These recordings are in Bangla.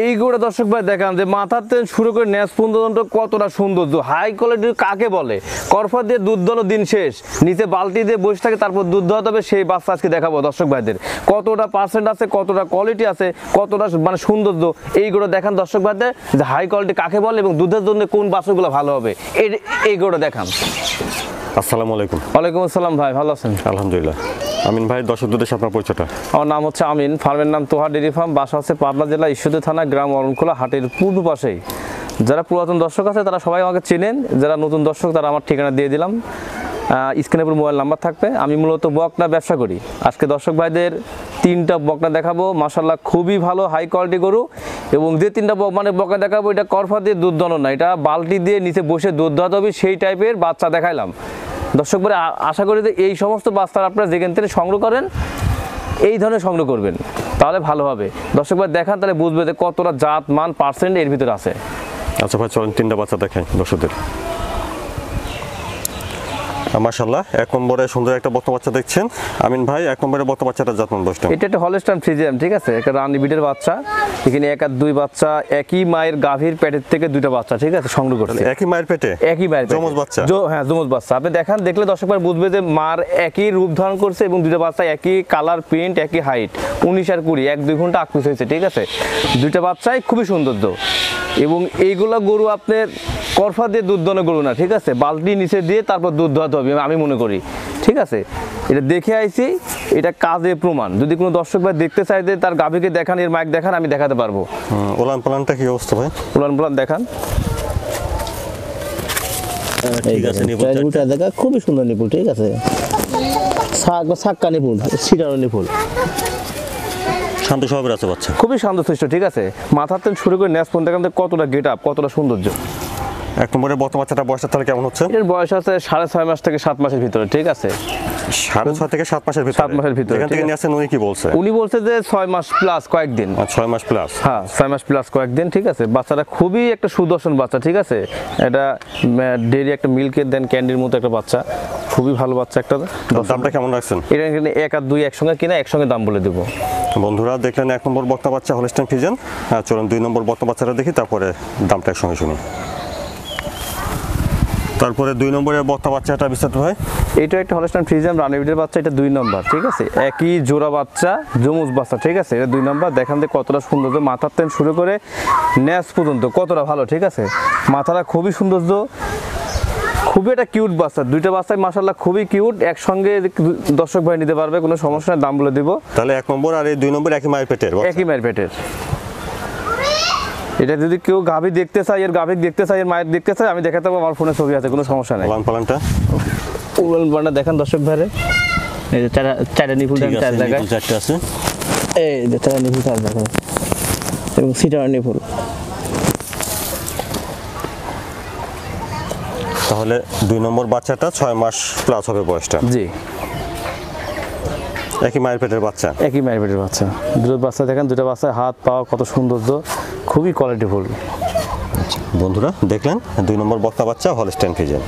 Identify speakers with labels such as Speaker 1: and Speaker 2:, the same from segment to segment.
Speaker 1: এইগুলো দর্শক ভাই দেখান যে মাথার তেল শুরু করে ন্যাস পর্যন্ত কতটা সৌন্দর্য, হাই কোয়ালিটির কাকে বলে। করফা দিয়ে দুধ দোয়ানো দিন শেষ, নিচে বালতি দিয়ে বসে থাকে, তারপর দুধ দোয়াতে হবে, সেই বাচ্চা আজকে দেখাবো দর্শক ভাইদের। কতটা পার্সেন্ট আছে, কতটা কোয়ালিটি আছে, কতটা মানে সৌন্দর্য, এইগুলো দেখান দর্শক ভাইদের যে হাই কোয়ালিটি কাকে বলে এবং দুধের জন্য কোন বাচ্চাগুলো ভালো হবে, এইগুলো দেখান।
Speaker 2: আসসালামু আলাইকুম।
Speaker 1: ওয়ালাইকুম আসসালাম ভাই, ভালো আছেন?
Speaker 2: আলহামদুলিল্লাহ। আমিন ভাই, দর্শকদের সাথে আপনার পরিচয়টা?
Speaker 1: আমার নাম হচ্ছে আমিন, ফার্মের নাম তোহা ডেইরি ফার্ম, বাসা হচ্ছে পাবনা জেলা ঈশ্বরদী থানা, গ্রাম অরণখোলা, হাটের পূর্ব পাশেই। যারা পুরাতন দর্শক আছে তারা সবাই আমাকে চেনেন, যারা নতুন দর্শক তারা আমার ঠিকানা দিয়ে দিলাম, স্ক্রিনের উপর মোবাইল নাম্বার থাকবে। আমি মূলত বকনা ব্যবসা করি। আজকে দর্শক ভাইদের 3টা বকনা দেখাবো, মাশাআল্লাহ খুবই ভালো হাই কোয়ালিটি গরু। এবং যে 3টা বকনা দেখাবো, এটা করফা দিয়ে দুধ দোয়ানো না, এটা বালতি দিয়ে নিচে বসে দুধ দোয়াতে হবে, সেই টাইপের বাচ্চা দেখাইলাম দর্শক ভাই। আশা করি যে এই সমস্ত বাচ্চা আপনারা যেখান থেকে সংগ্রহ করেন এই ধরনের সংগ্রহ করবেন, তাহলে ভালো হবে। দর্শক ভাই দেখান, তাহলে বুঝবে যে কতটা জাত মান পার্সেন্ট এর ভিতরে আছে।
Speaker 2: আচ্ছা ভাই, চলেন 3টা বাচ্চা দেখাই দর্শকদের। মাশাআল্লাহ, 1 নম্বরে সুন্দর একটা বকনা বাচ্চা দেখছেন আমিন ভাই। 1 নম্বরে বকনা বাচ্চাটা জাত মান বয়সটা?
Speaker 1: এটা একটা হলস্টাইন ফ্রিজিয়ান, ঠিক আছে, একটা রানী বিটের বাচ্চা। এখানে 1 আর 2 বাচ্চা, একই মায়ের গাভীর পেটের থেকে 2টা বাচ্চা, ঠিক আছে, সংগ্রহ করছে।
Speaker 2: একই মায়ের পেটে?
Speaker 1: একই মায়ের পেটে
Speaker 2: যমজ বাচ্চা?
Speaker 1: হ্যাঁ, যমজ বাচ্চা। আপনি দেখান, দেখলে দর্শক ভাই বুঝবে যে মার একই রূপ ধারণ করছে এবং 2টা বাচ্চা একই কালার, প্রিন্ট, একই হাইট, 19 আর 20, 1-2 ঘন্টা আকুশ হয়েছে, ঠিক আছে। 2টা বাচ্চাই খুবই সৌন্দর্য। এবং এইগুলা গরু আপনার করফা দিয়ে দুধ দোয়ানো গরু না, ঠিক আছে, বালতি নিচে দিয়ে তারপর দুধ দোয়াতে হবে আমি মনে করি, ঠিক আছে। এটা দেখে আইছি, এটা কাজে প্রমাণ। যদি কোনো দর্শক ভাই দেখতে চাই যে তার গাভীকে দেখান, এর মাইক দেখান, আমি দেখাতে পারবো।
Speaker 2: উলান পালানটা কি অবস্থা ভাই?
Speaker 1: উলান পালান দেখান।
Speaker 2: ঠিক আছে,
Speaker 1: নিপুলটা দেখা খুবই সুন্দর নিপুল, ঠিক আছে, সাক্কা নিপুল, সিটানো নিপুল,
Speaker 2: শান্ত স্বভাবের আছে বাচ্চা,
Speaker 1: খুবই শান্তশিষ্ট, ঠিক আছে। মাথার তেল শুরু করে ন্যাস পর্যন্ত দেখান কতটা গেট আপ, কতটা সৌন্দর্য।
Speaker 2: 1 নম্বরে বকনা বাচ্চাটা বয়সটা তাহলে কেমন হচ্ছে?
Speaker 1: এর বয়স আছে 6.5 মাস থেকে 7 মাসের ভিতরে, ঠিক আছে।
Speaker 2: 6.5 থেকে 7 মাসের ভিতরে?
Speaker 1: 7 মাসের ভিতরে।
Speaker 2: এখান থেকে নিয়ে আসেন, উনি কি বলছে?
Speaker 1: উনি বলছে যে 6 মাস প্লাস কয়েকদিন।
Speaker 2: 6 মাস প্লাস?
Speaker 1: হ্যাঁ, 6 মাস প্লাস কয়েকদিন, ঠিক আছে। বাচ্চাটা খুবই একটা সুদর্শন বাচ্চা, ঠিক আছে। এটা ডেইরি একটা মিল্কের দেন ক্যান্ডির মতো একটা বাচ্চা, খুবই ভালো বাচ্চা একটা।
Speaker 2: দামটা কেমন রাখছেন?
Speaker 1: এটা 1 আর 2 একসঙ্গে কিনা একসঙ্গে দাম বলে দেবো।
Speaker 2: বন্ধুরা দেখলেন 1 নম্বর বকনা বাচ্চা হলস্টাইন ফ্রিজিয়ান। চলুন 2 নম্বর বকনা বাচ্চাটা দেখি, তারপরে দামটা একসঙ্গে শুনি। তারপরে 2 নম্বরে বকনা বাচ্চাটা বিস্তারিত হয়।
Speaker 1: এটা একটা হলস্টাইন ফ্রিজিয়ান রানী বিটের বাচ্চা, এটা 2 নম্বর, ঠিক আছে। একই জোড়া বাচ্চা, যমজ বাচ্চা, ঠিক আছে। এটা 2 নম্বর। দেখান যে কতটা সৌন্দর্য, মাথার তেল শুরু করে ন্যাস পর্যন্ত কতটা ভালো, ঠিক আছে। মাথাটা খুবই সৌন্দর্য, খুবই একটা কিউট বাচ্চা। 2টা বাচ্চাই মাশাআল্লাহ খুবই কিউট। একসঙ্গে দর্শক ভাই নিতে পারবে, কোনো সমস্যা নেই, দাম বলে দিব।
Speaker 2: তাহলে 1 নম্বর আর এই 2 নম্বর একই মায়ের পেটের?
Speaker 1: একই মায়ের পেটের। এটা যদি কেউ গাভী দেখতে চায়, এর গাভী দেখতে চায়, এর মায়ের দেখতে চায়, আমি দেখাতে পারবো, আমার ফোনে ছবি আছে, কোনো সমস্যা নেই।
Speaker 2: উলান পালানটা?
Speaker 1: উলান পালানটা দেখান দর্শক ভাইরে। এই যে চারটা নিপুল দেন, 4 জায়গায়
Speaker 2: 4টা আছে।
Speaker 1: এই যে 4টা নিপুল 4 জায়গায়, এবং সিটার নিপুল।
Speaker 2: তাহলে 2 নম্বর বাচ্চাটা 6 মাস প্লাস হবে বয়সটা?
Speaker 1: জি,
Speaker 2: একই মায়ের পেটের বাচ্চা?
Speaker 1: একই মায়ের পেটের বাচ্চা। 2টা বাচ্চা দেখেন, 2টা বাচ্চা হাত পা কত সৌন্দর্য, খুবই কোয়ালিটিফুল।
Speaker 2: বন্ধুরা দেখলেন 2 নম্বর বকনা বাচ্চা হলস্টাইন ফ্রিজিয়ান।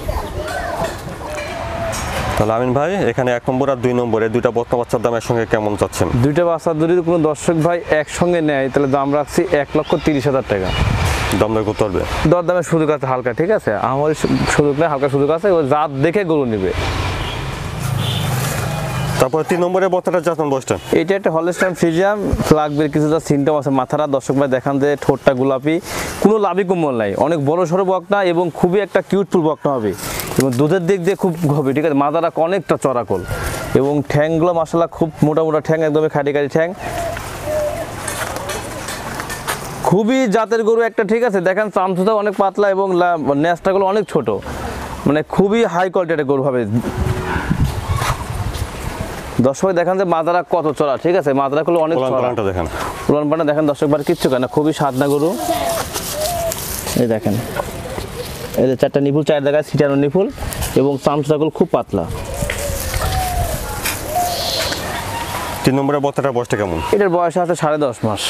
Speaker 2: তাহলে আমিন ভাই, এখানে 1 নম্বর আর 2 নম্বরে 2টা বকনা বাচ্চার দাম একসঙ্গে কেমন চাচ্ছেন?
Speaker 1: 2টা বাচ্চা যদি কোনো দর্শক ভাই একসঙ্গে নেয়, তাহলে দাম রাখছি 1,30,000 টাকা।
Speaker 2: দাম দর করতে পারবে?
Speaker 1: দরদামের সুযোগ আছে হালকা, ঠিক আছে। আমার সুযোগ নেই, হালকা সুযোগ আছে, ওই জাত দেখে গরু নেবে।
Speaker 2: তারপর 3 নম্বরে বকনাটা জাত মান বয়সটা?
Speaker 1: এটা একটা হলস্টাইন ফ্রিজিয়ান, লাগবে কিছুটা সিমটম আছে মাথারা। দর্শক ভাই দেখান যে ঠোঁটটা গোলাপি, কোনো লাভি কোমল নাই, অনেক বড় সড়ো বকনা এবং খুবই একটা কিউটফুল বকনা হবে এবং দুধের দিক দিয়ে খুব হবে, ঠিক আছে। মাথাটা অনেকটা চড়াকল এবং ঠ্যাংগুলো মাশাআল্লাহ খুব মোটা মোটা ঠ্যাং, একদমই খাটি খাটি ঠ্যাং, খুবই জাতের গরু একটা, ঠিক আছে। দেখেন চামচুটা অনেক পাতলা এবং ন্যাসটাগুলো অনেক ছোট, মানে খুবই হাই কোয়ালিটির গরু হবে। দর্শক দেখান যে মাদারা কত চড়া, ঠিক আছে, মাদারা গুলো অনেক চড়া।
Speaker 2: দেখেন
Speaker 1: উলান পালানটা দেখেন দর্শক বার, কিচ্ছু কেন, খুবই সাদনা গরু। এই দেখেন, এই যে 4টা নিপুল 4 জায়গায় সিটানো নিপুল এবং চামচুটাগুলো খুব পাতলা।
Speaker 2: 3 নম্বরে বকনাটার বয়সটা কেমন?
Speaker 1: এটার বয়স আছে 10.5 মাস।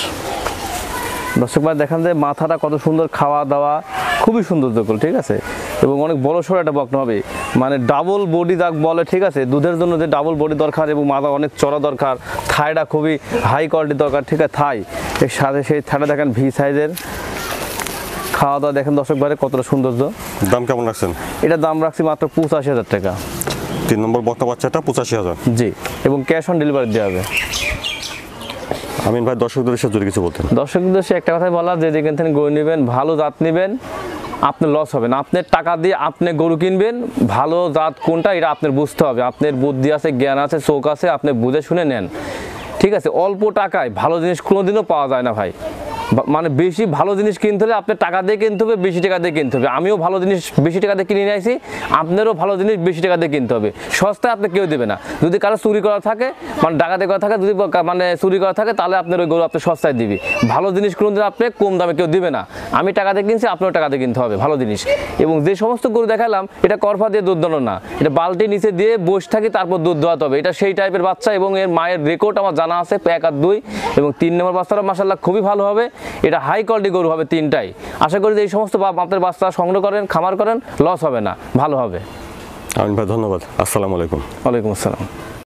Speaker 1: দর্শক ভাই দেখান যে মাথাটা কত সুন্দর, খাওয়া দাওয়া খুবই সুন্দর দখল, ঠিক আছে, এবং অনেক বড় সড়ো একটা বকনা হবে। মানে ডাবল বডি দাগ বলে, ঠিক আছে, দুধের জন্য যে ডাবল বডি দরকার এবং মাথা অনেক চড়া দরকার, থাইটা খুবই হাই কোয়ালিটি দরকার, ঠিক আছে, থাই এর সাথে সেই থাইটা দেখেন ভি সাইজের, খাওয়া দাওয়া দেখেন দর্শক ভাই কতটা সৌন্দর্য।
Speaker 2: দাম কেমন রাখছেন?
Speaker 1: এটা দাম রাখছি মাত্র 85,000 টাকা।
Speaker 2: 3 নম্বর বকনা বাচ্চাটা 85,000।
Speaker 1: জি, এবং ক্যাশ অন ডেলিভারি দেওয়া হবে।
Speaker 2: আমিন ভাই, দর্শকদের উদ্দেশ্যে যদি কিছু বলতেন।
Speaker 1: দর্শকদের উদ্দেশ্যে একটা কথাই বলা, যে যেখান থেকে গরু নেবেন ভালো জাত নেবেন, আপনার লস হবে না। আপনার টাকা দিয়ে আপনি গরু কিনবেন, ভালো জাত কোনটা এটা আপনার বুঝতে হবে, আপনার বুদ্ধি আছে, জ্ঞান আছে, চোখ আছে, আপনি বুঝে শুনে নেন, ঠিক আছে। অল্প টাকায় ভালো জিনিস কোনোদিনও পাওয়া যায় না ভাই। মানে বেশি ভালো জিনিস কিনতে হলে আপনার টাকা দিয়ে কিনতে হবে, বেশি টাকা দিয়ে কিনতে হবে। আমিও ভালো জিনিস বেশি টাকা দিয়ে কিনে নিয়ে আসি, আপনারও ভালো জিনিস বেশি টাকা দিয়ে কিনতে হবে। সস্তায় আপনি কেউ দেবে না। যদি কারো চুরি করা থাকে, মানে ডাকাতি করা থাকে, যদি মানে চুরি করা থাকে, তাহলে আপনার ওই গরু আপনি সস্তায় দিবি। ভালো জিনিস কোনোদিন আপনি কম দামে কেউ দিবে না। আমি টাকা দিয়ে কিনছি, আপনারও টাকা দিয়ে কিনতে হবে ভালো জিনিস। এবং যে সমস্ত গরু দেখালাম, এটা করফা দিয়ে দুধ দোয়ানো না, এটা বালতি নিচে দিয়ে বসে থাকি তারপর দুধ দোয়াতে হবে। এটা সেই টাইপের বাচ্চা, এবং এর মায়ের রেকর্ড আমার জানা আছে 1 আর 2, এবং 3 নম্বর বাচ্চাটা মাশাআল্লাহ খুবই ভালো হবে। এটা হাই কোয়ালিটি গরু হবে তিনটাই। আশা করি যে এই সমস্ত আপনার বাচ্চা সংগ্রহ করেন, খামার করেন, লস হবে না, ভালো হবে।
Speaker 2: আমিন ভাই ধন্যবাদ। আসসালামু আলাইকুম।
Speaker 1: ওয়ালাইকুম আসসালাম।